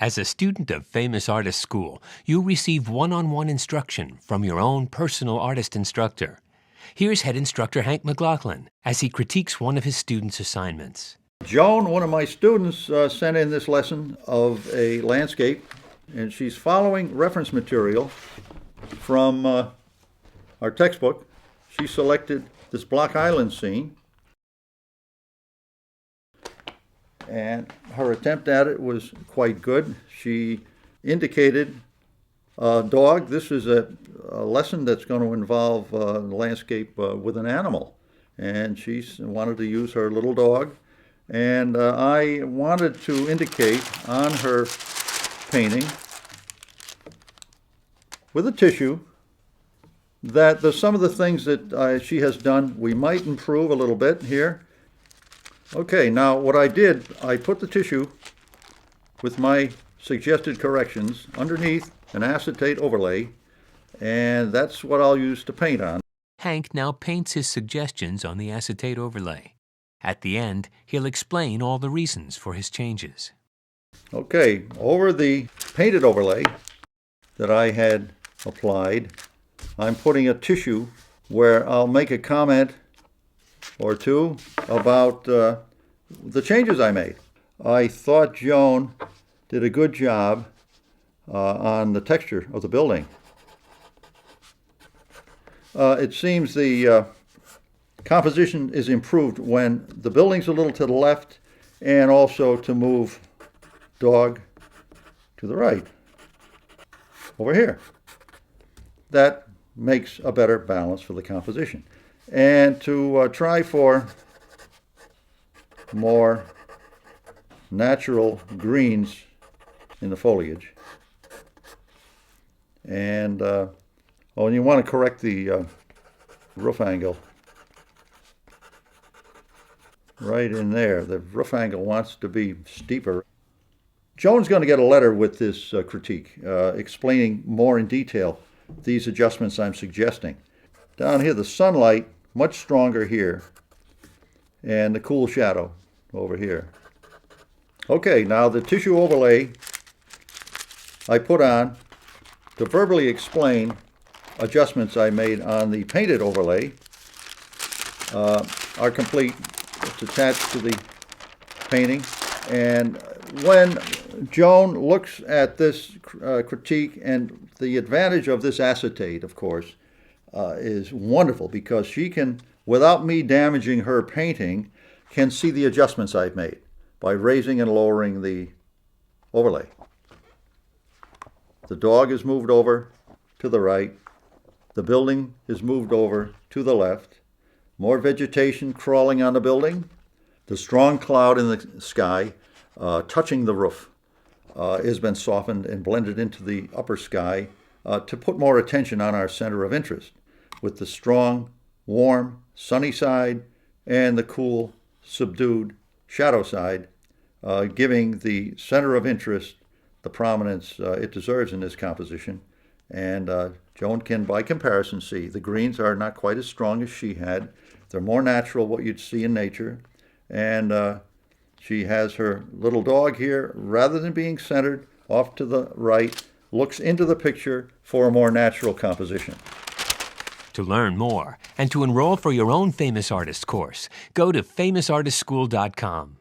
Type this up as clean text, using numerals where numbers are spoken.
As a student of Famous Artist School, you receive one-on-one instruction from your own personal artist instructor. Here's head instructor Hank McLaughlin as he critiques one of his students' assignments. Joan, one of my students, sent in this lesson of a landscape, and she's following reference material from our textbook. She selected this Block Island scene, and her attempt at it was quite good. She indicated a dog. This is a lesson that's going to involve the landscape with an animal, and she wanted to use her little dog. And I wanted to indicate on her painting with a tissue that some of the things that she has done, we might improve a little bit here. Okay, now what I did, I put the tissue with my suggested corrections underneath an acetate overlay, and that's what I'll use to paint on. Hank now paints his suggestions on the acetate overlay. At the end, he'll explain all the reasons for his changes. Okay, over the painted overlay that I had applied, I'm putting a tissue where I'll make a comment or two about the changes I made. I thought Joan did a good job on the texture of the building. It seems the composition is improved when the building's a little to the left and also to move dog to the right, over here. That makes a better balance for the composition. And to try for more natural greens in the foliage. And and you want to correct the roof angle right in there. The roof angle wants to be steeper. Joan's going to get a letter with this critique, explaining more in detail these adjustments I'm suggesting. Down here, the sunlight, much stronger here, and the cool shadow over here. Okay, now the tissue overlay I put on to verbally explain adjustments I made on the painted overlay are complete. It's attached to the painting, and when Joan looks at this critique, and the advantage of this acetate, of course, is wonderful because she can, without me damaging her painting, can see the adjustments I've made by raising and lowering the overlay. The dog is moved over to the right. The building is moved over to the left. More vegetation crawling on the building. The strong cloud in the sky touching the roof has been softened and blended into the upper sky to put more attention on our center of interest, with the strong, warm, sunny side and the cool, subdued shadow side, giving the center of interest the prominence it deserves in this composition. And Joan can, by comparison, see the greens are not quite as strong as she had. They're more natural, what you'd see in nature. And she has her little dog here, rather than being centered off to the right, looks into the picture for a more natural composition. To learn more and to enroll for your own Famous Artist course, go to famousartistschool.com.